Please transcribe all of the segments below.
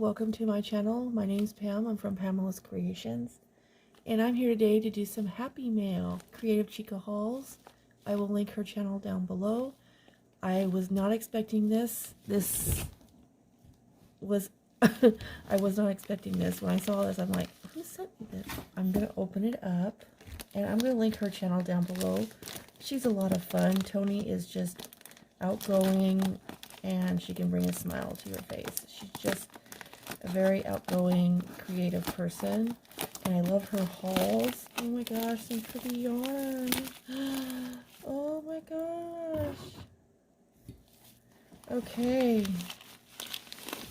welcome to my channel. My name's Pam. I'm from Pamela's Creations, and I'm here today to do some Happy Mail Creative Chica hauls. I will link her channel down below. I was not expecting this. This was I was not expecting this. When I saw this, I'm like, who sent me this? I'm gonna open it up, and I'm gonna link her channel down below. She's a lot of fun. Tony is just outgoing, and she can bring a smile to your face. She's just a very outgoing, creative person, and I love her hauls. Oh my gosh, some pretty yarn. Oh my gosh. Okay.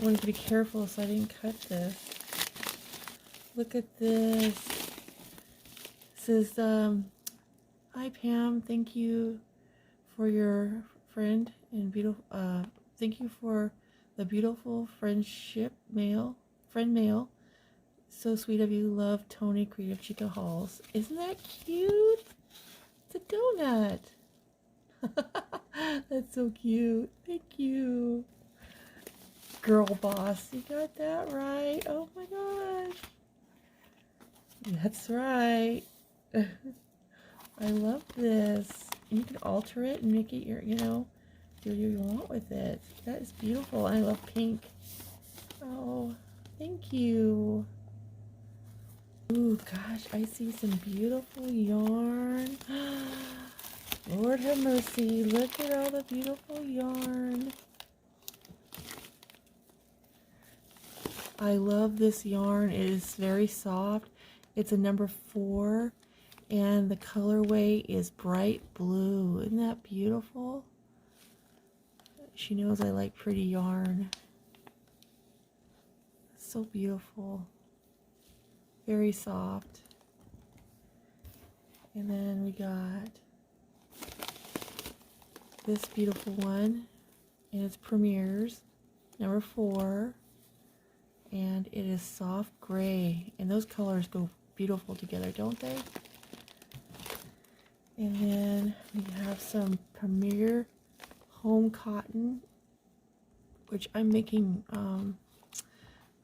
I wanted to be careful so I didn't cut this. Look at this. This is, hi Pam, thank you for your friend and beautiful, thank you for the beautiful friend mail. So sweet of you. Love, Tony, Creative Chica Hauls. Isn't that cute? It's a donut. That's so cute. Thank you. Girl boss, you got that right. Oh my gosh. That's right. I love this. You can alter it and make it your, do what you want with it. That is beautiful. I love pink. Oh, thank you. Ooh, gosh, I see some beautiful yarn. Lord have mercy. Look at all the beautiful yarn. I love this yarn. It is very soft. It's a number 4, and the colorway is bright blue. Isn't that beautiful? She knows I like pretty yarn. It's so beautiful. Very soft. And then we got this beautiful one, and it's Premier's number 4, and it is soft gray, and those colors go beautiful together, don't they? And then we have some Premier Home Cotton, which I'm making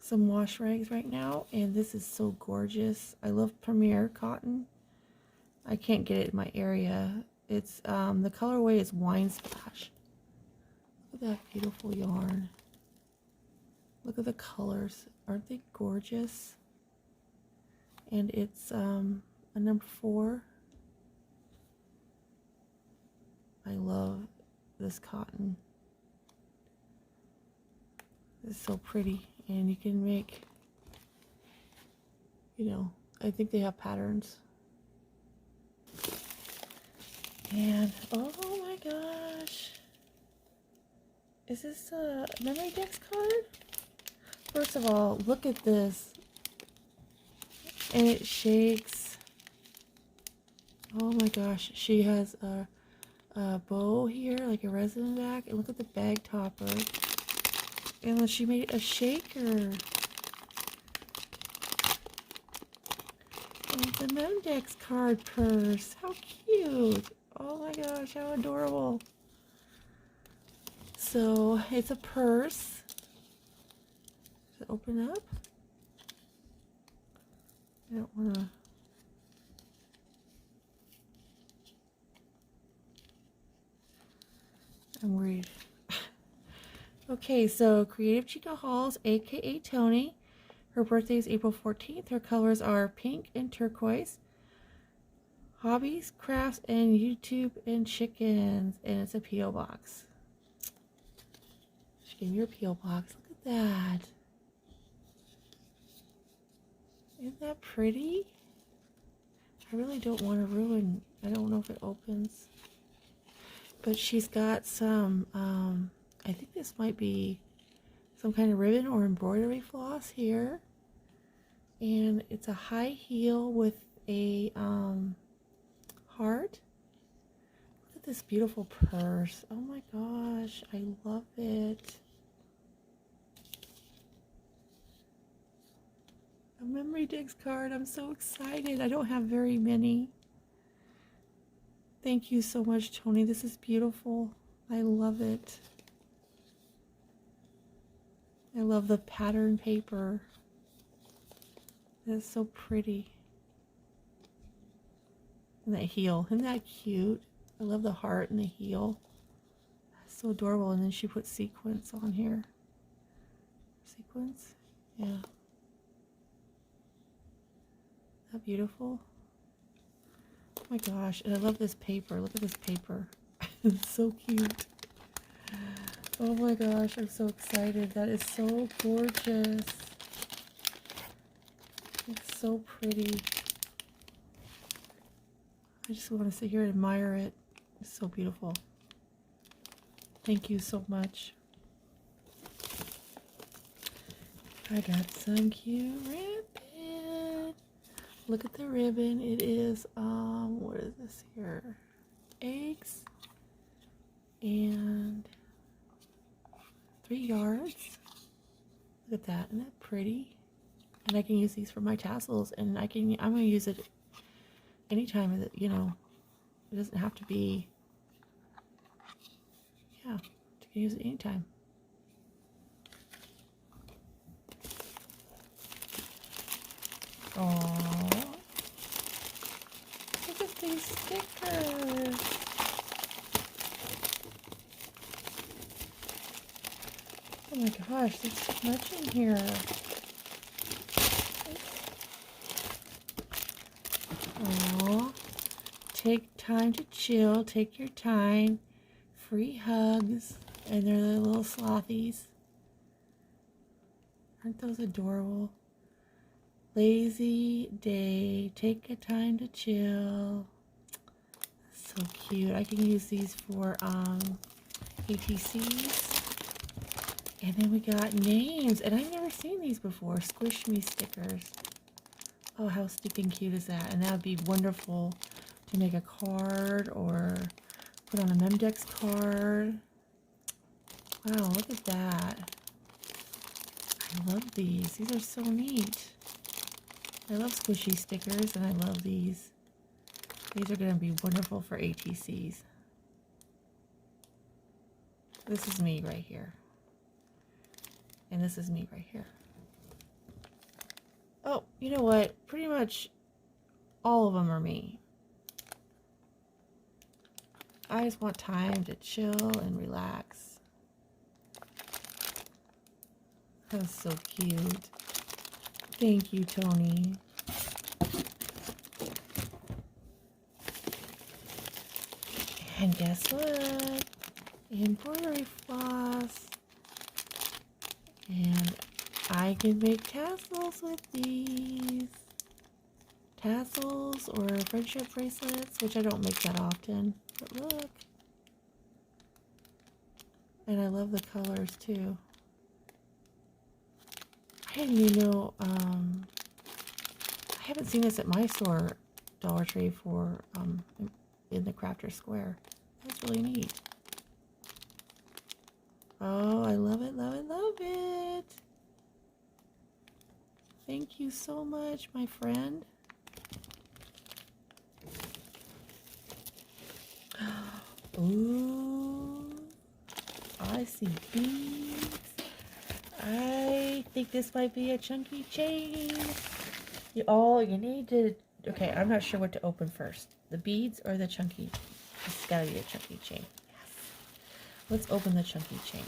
some wash rags right now, and this is so gorgeous. I love Premier Cotton. I can't get it in my area. It's the colorway is Wine Splash. Look at that beautiful yarn. Look at the colors. Aren't they gorgeous? And it's a number 4. I love this cotton. It's so pretty, and you can make, I think they have patterns. And oh my gosh, is this a memory dex card? First of all, look at this, and it shakes. Oh my gosh, she has a bow here, like a resin back, and look at the bag topper. And then she made a shaker. And it's a Memdex card purse. How cute. Oh my gosh, how adorable. So it's a purse. Does it open up? I don't want to. I'm worried. Okay, so Creative Chica Hauls, aka Tony. Her birthday is April 14th. Her colors are pink and turquoise. Hobbies, crafts, and YouTube and chickens. And it's a P.O. box. She gave me her P.O. box. Look at that. Isn't that pretty? I really don't want to ruin. I don't know if it opens. But she's got some, I think this might be some kind of ribbon or embroidery floss here. And it's a high heel with a heart. Look at this beautiful purse. Oh my gosh, I love it. A memory digs card. I'm so excited. I don't have very many. Thank you so much, Tony. This is beautiful. I love it. I love the pattern paper. It's so pretty. And that heel, isn't that cute? I love the heart and the heel. That's so adorable. And then she put sequins on here. Sequins? Yeah. Isn't that beautiful? Oh my gosh. And I love this paper. Look at this paper. It's so cute. Oh my gosh, I'm so excited. That is so gorgeous. It's so pretty. I just want to sit here and admire it. It's so beautiful. Thank you so much. I got some cute ribbon. Look at the ribbon. It is, what is this here? Eggs and 3 yards. Look at that. Isn't that pretty? And I can use these for my tassels, and I'm going to use it anytime that, you know, it doesn't have to be, yeah, you can use it anytime. Aww. Look at these stickers. Oh my gosh, there's so much in here. Aww. Take time to chill. Take your time. Free hugs. And they're the little slothies. Aren't those adorable? Lazy day. Take a time to chill. So cute. I can use these for ATCs. And then we got names. And I've never seen these before. Squish Me stickers. Oh, how stinking cute is that? And that would be wonderful to make a card or put on a Memdex card. Wow, look at that. I love these. These are so neat. I love squishy stickers, and I love these. These are going to be wonderful for ATCs. This is me right here. And this is me right here. Oh, you know what? Pretty much all of them are me. I just want time to chill and relax. That's so cute. Thank you, Tony. And guess what? Embroidery floss. And I can make tassels with these. Tassels or friendship bracelets, which I don't make that often. But look. And I love the colors too. I didn't even know, I haven't seen this at my store, Dollar Tree, for, in the Crafter Square. That's really neat. Oh, I love it, love it, love it. Thank you so much, my friend. Ooh, I see beads. I think this might be a chunky chain. You need to, okay, I'm not sure what to open first. The beads or the chunky? It's gotta be a chunky chain. Yes. Let's open the chunky chain.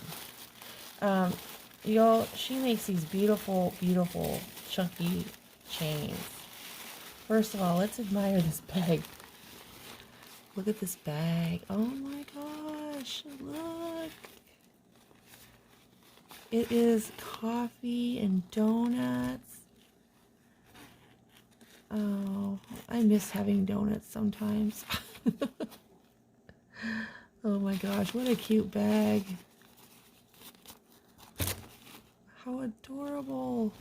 Y'all, she makes these beautiful, beautiful chunky chains. First of all, let's admire this bag. Look at this bag. Oh my gosh, look. It is coffee and donuts. Oh, I miss having donuts sometimes. Oh my gosh, what a cute bag. How adorable.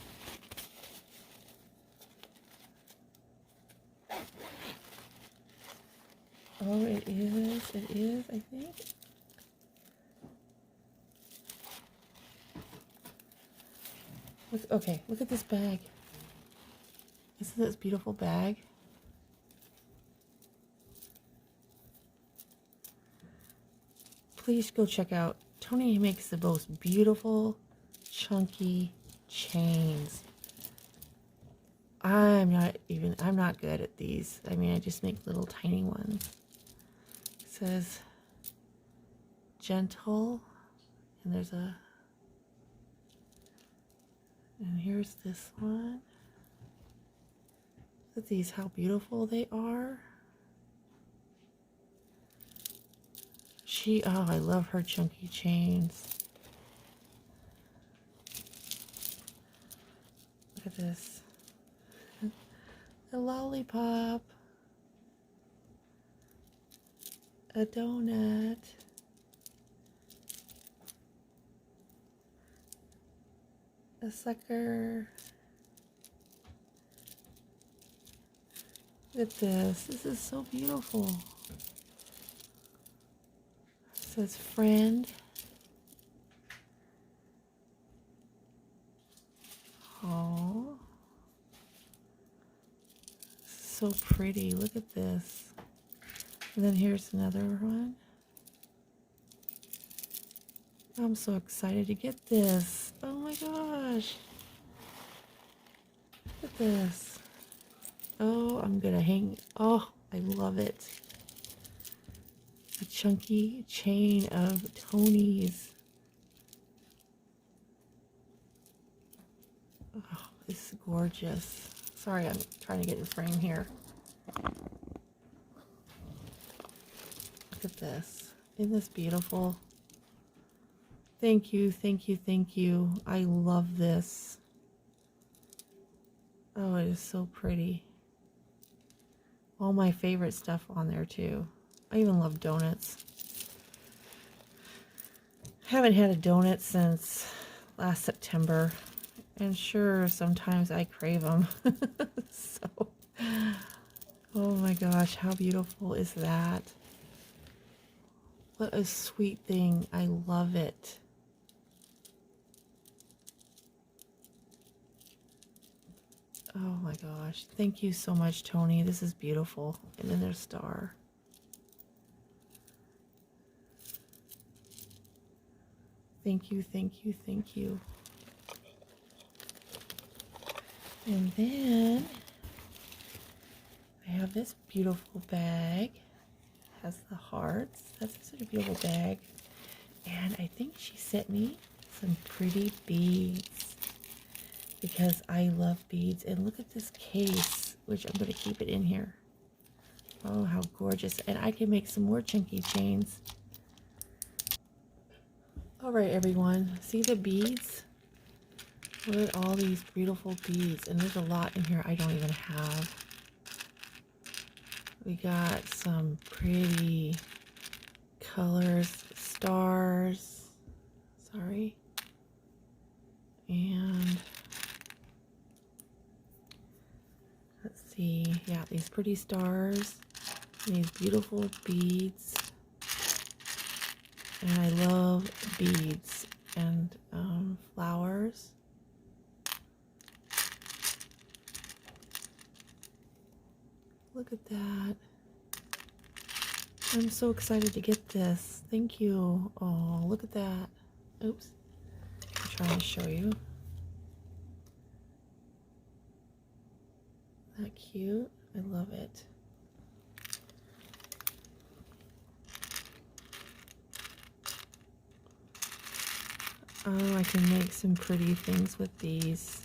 Oh, it is, I think. Okay, look at this bag. Isn't this beautiful bag? Please go check out. Tony makes the most beautiful chunky chains. I'm not good at these. I mean, I just make little tiny ones. It says gentle, and and here's this one. Look at these, how beautiful they are. Oh, I love her chunky chains. Look at this. A lollipop. A donut. A sucker. Look at this. This is so beautiful. It says friend. Oh. So pretty. Look at this. And then here's another one. I'm so excited to get this. Oh my gosh. Look at this. Oh, I'm gonna hang. Oh, I love it. A chunky chain of Tony's. Oh, this is gorgeous. Sorry, I'm trying to get in frame here. Look at this. Isn't this beautiful? Thank you, thank you, thank you. I love this. Oh, it is so pretty. All my favorite stuff on there too. I even love donuts. Haven't had a donut since last September. And sure, sometimes I crave them. So, oh my gosh, how beautiful is that? What a sweet thing. I love it. Oh my gosh. Thank you so much, Tony. This is beautiful. And then there's Star. Thank you, thank you, thank you. And then I have this beautiful bag. It has the hearts. That's such a beautiful bag. And I think she sent me some pretty beads because I love beads. And look at this case, which I'm going to keep it in here. Oh, how gorgeous. And I can make some more chunky chains. All right, everyone. See the beads? Look at all these beautiful beads. And there's a lot in here I don't even have. We got some pretty colors, stars. Sorry. And let's see. Yeah, these pretty stars. And these beautiful beads. And I love beads and flowers. Look at that. I'm so excited to get this. Thank you. Oh, look at that. Oops. I'm trying to show you. Isn't that cute? I love it. Oh, I can make some pretty things with these.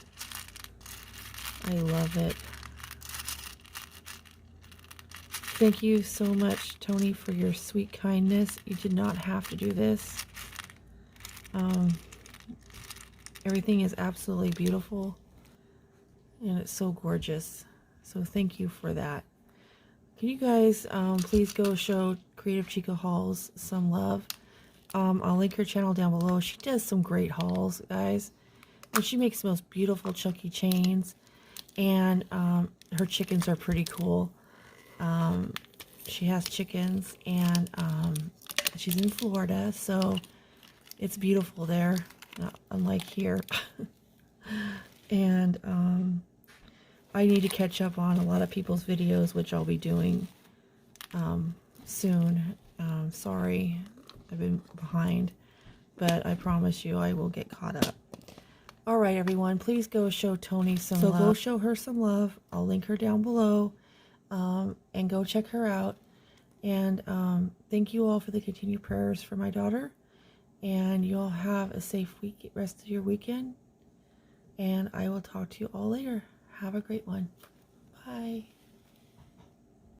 I love it. Thank you so much, Tony, for your sweet kindness. You did not have to do this. Everything is absolutely beautiful, and it's so gorgeous. So thank you for that. Can you guys please go show Creative Chica Hauls some love? I'll link her channel down below. She does some great hauls, guys. And she makes the most beautiful chunky chains. And her chickens are pretty cool. She has chickens, and she's in Florida, so it's beautiful there, unlike here. And I need to catch up on a lot of people's videos, which I'll be doing soon. Sorry, I've been behind, but I promise you I will get caught up. All right, everyone, please go show Tony some love. So go show her some love. I'll link her down below, and go check her out. And thank you all for the continued prayers for my daughter. And you all have a safe rest of your weekend. And I will talk to you all later. Have a great one. Bye.